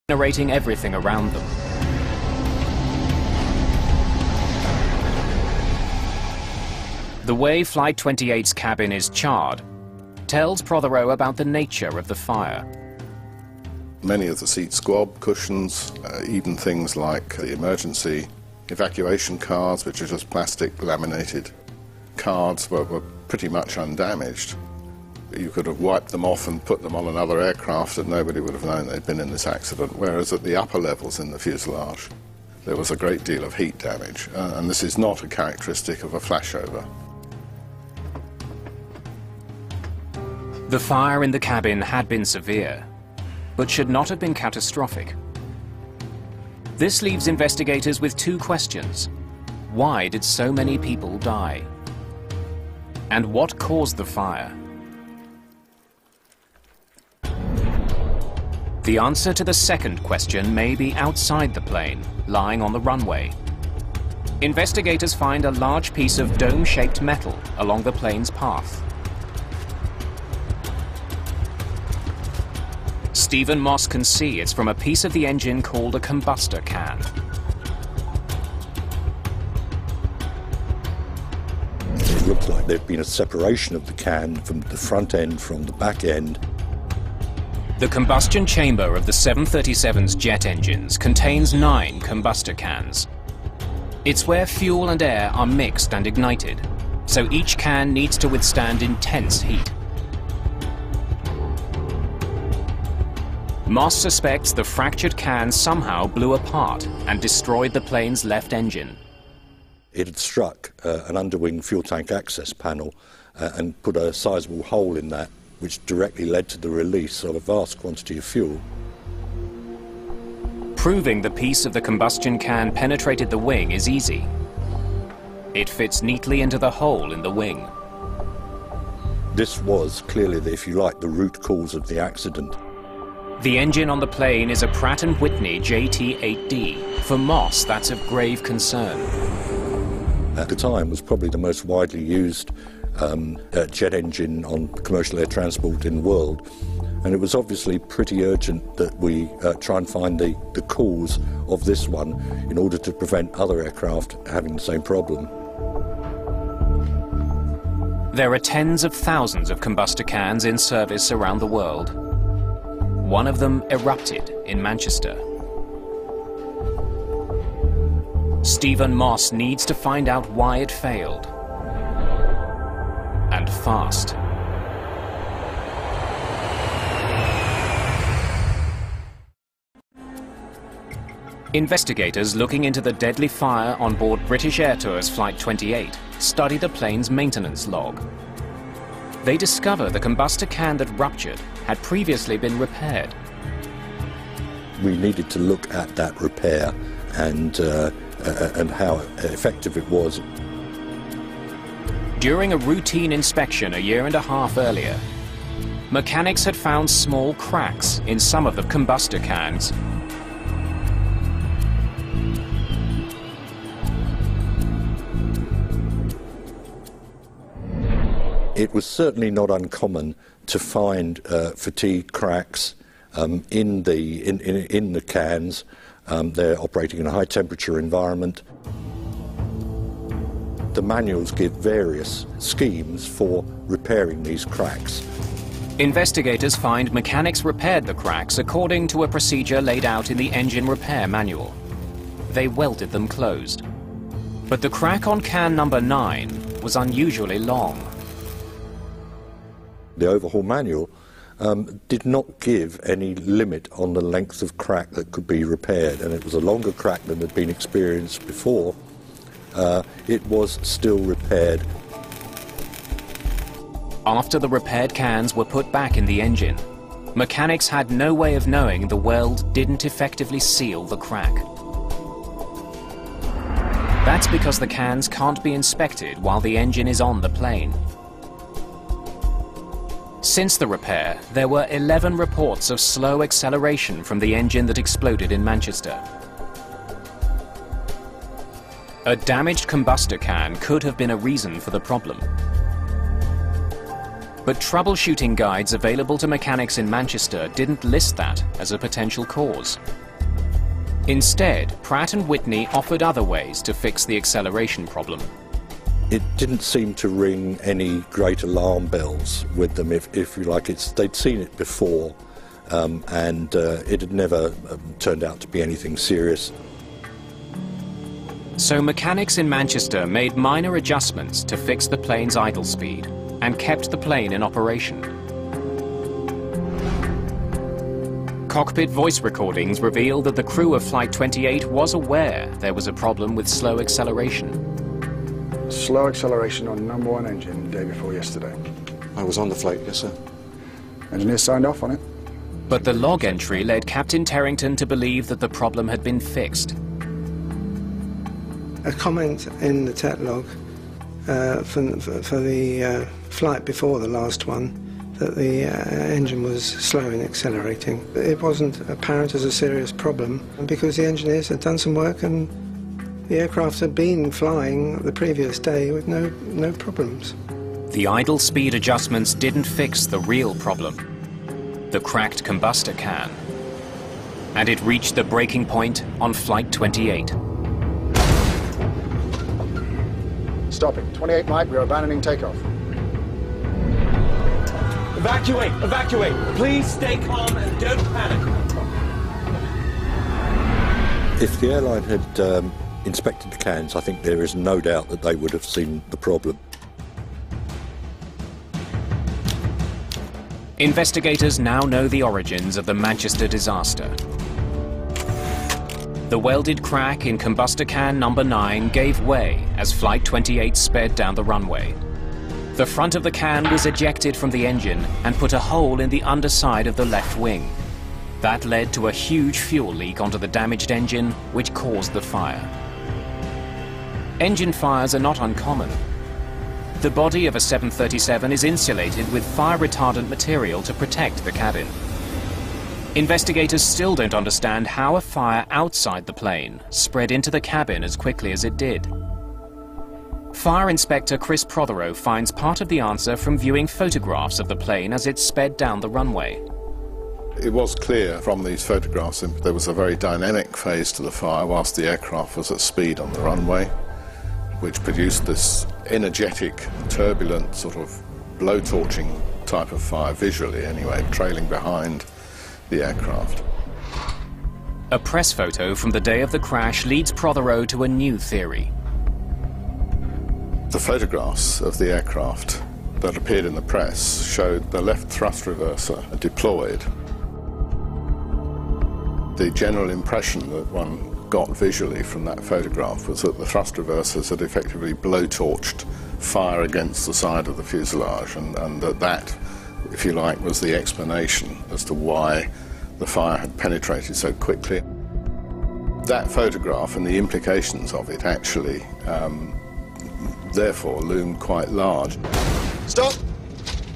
incinerating everything around them. The way Flight 28's cabin is charred tells Prothero about the nature of the fire. Many of the seat squab, cushions, even things like the emergency evacuation cards, which are just plastic laminated cards, were pretty much undamaged. You could have wiped them off and put them on another aircraft and nobody would have known they'd been in this accident, whereas at the upper levels in the fuselage there was a great deal of heat damage, and this is not a characteristic of a flashover. The fire in the cabin had been severe, but should not have been catastrophic. This leaves investigators with two questions. Why did so many people die? And what caused the fire? The answer to the second question may be outside the plane, lying on the runway. Investigators find a large piece of dome-shaped metal along the plane's path. Stephen Moss can see it's from a piece of the engine called a combustor can. It looks like there'd been a separation of the can from the front end from the back end. The combustion chamber of the 737's jet engines contains 9 combustor cans. It's where fuel and air are mixed and ignited, so each can needs to withstand intense heat. Moss suspects the fractured can somehow blew apart and destroyed the plane's left engine. It had struck an underwing fuel tank access panel and put a sizable hole in that, which directly led to the release of a vast quantity of fuel. Proving the piece of the combustion can penetrated the wing is easy. It fits neatly into the hole in the wing. This was clearly, if you like, the root cause of the accident. The engine on the plane is a Pratt & Whitney JT8D. For Moss, that's of grave concern. At the time, was probably the most widely used jet engine on commercial air transport in the world. And it was obviously pretty urgent that we try and find the cause of this one in order to prevent other aircraft having the same problem. There are tens of thousands of combustor cans in service around the world. One of them erupted in Manchester. Stephen Moss needs to find out why it failed. And fast. Investigators looking into the deadly fire on board British Air Tours Flight 28 study the plane's maintenance log. They discover the combustor can that ruptured had previously been repaired. We needed to look at that repair and how effective it was. During a routine inspection a year and a half earlier, mechanics had found small cracks in some of the combustor cans. It was certainly not uncommon to find fatigue cracks in the cans. They're operating in a high temperature environment. The manuals give various schemes for repairing these cracks. Investigators find mechanics repaired the cracks according to a procedure laid out in the engine repair manual. They welded them closed. But the crack on can number 9 was unusually long. The overhaul manual did not give any limit on the length of crack that could be repaired, and it was a longer crack than had been experienced before. It was still repaired. After the repaired cans were put back in the engine, mechanics had no way of knowing the weld didn't effectively seal the crack. That's because the cans can't be inspected while the engine is on the plane. Since the repair, there were 11 reports of slow acceleration from the engine that exploded in Manchester. A damaged combustor can could have been a reason for the problem. But troubleshooting guides available to mechanics in Manchester didn't list that as a potential cause. Instead, Pratt & Whitney offered other ways to fix the acceleration problem. It didn't seem to ring any great alarm bells with them, if you like. They'd seen it before, and it had never turned out to be anything serious. So mechanics in Manchester made minor adjustments to fix the plane's idle speed and kept the plane in operation. Cockpit voice recordings revealed that the crew of Flight 28 was aware there was a problem with slow acceleration. Slow acceleration on number 1 engine the day before yesterday. I was on the flight, yes sir. Engineers signed off on it. But the log entry led Captain Terrington to believe that the problem had been fixed. A comment in the TET log for the flight before the last one, that the engine was slow in accelerating. It wasn't apparent as a serious problem because the engineers had done some work and the aircraft had been flying the previous day with no problems. The idle speed adjustments didn't fix the real problem, the cracked combustor can. And it reached the breaking point on Flight 28. Stopping. 28 Mike, we are abandoning takeoff. Evacuate! Evacuate! Please stay calm and don't panic. If the airline had inspected the cans, I think there is no doubt that they would have seen the problem. Investigators now know the origins of the Manchester disaster. The welded crack in combustor can number 9 gave way as Flight 28 sped down the runway. The front of the can was ejected from the engine and put a hole in the underside of the left wing. That led to a huge fuel leak onto the damaged engine, which caused the fire. Engine fires are not uncommon. The body of a 737 is insulated with fire-retardant material to protect the cabin. Investigators still don't understand how a fire outside the plane spread into the cabin as quickly as it did. Fire Inspector Chris Prothero finds part of the answer from viewing photographs of the plane as it sped down the runway. It was clear from these photographs that there was a very dynamic phase to the fire whilst the aircraft was at speed on the runway, which produced this energetic, turbulent, sort of blowtorching type of fire, visually anyway, trailing behind the aircraft. A press photo from the day of the crash leads Prothero to a new theory. The photographs of the aircraft that appeared in the press showed the left thrust reverser deployed. The general impression that one got visually from that photograph was that the thrust reversers had effectively blowtorched fire against the side of the fuselage, and that, if you like, was the explanation as to why the fire had penetrated so quickly. That photograph and the implications of it actually therefore loomed quite large. Stop!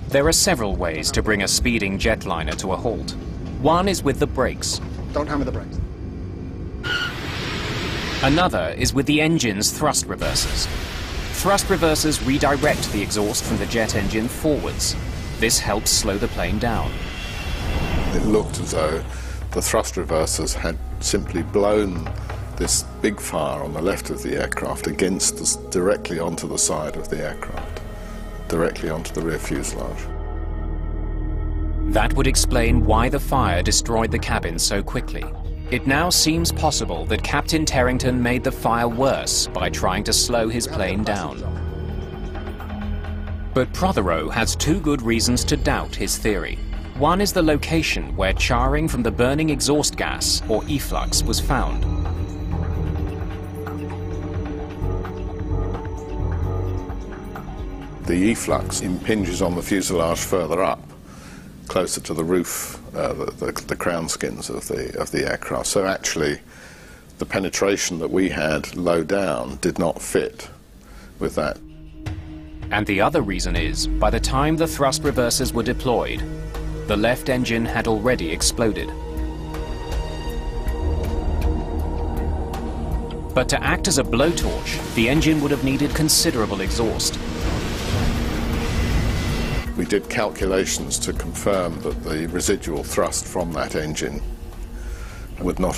There are several ways to bring a speeding jetliner to a halt. One is with the brakes. Don't hammer the brakes. Another is with the engine's thrust reversers. Thrust reversers redirect the exhaust from the jet engine forwards. This helps slow the plane down. It looked as though the thrust reversers had simply blown this big fire on the left of the aircraft directly onto the side of the aircraft, directly onto the rear fuselage. That would explain why the fire destroyed the cabin so quickly. It now seems possible that Captain Terrington made the fire worse by trying to slow his plane down. But Prothero has two good reasons to doubt his theory. One is the location where charring from the burning exhaust gas, or efflux, was found. The efflux impinges on the fuselage further up, closer to the roof, the crown skins of the aircraft. So actually, the penetration that we had low down did not fit with that. And the other reason is, by the time the thrust reversers were deployed, the left engine had already exploded. But to act as a blowtorch, the engine would have needed considerable exhaust. We did calculations to confirm that the residual thrust from that engine would not have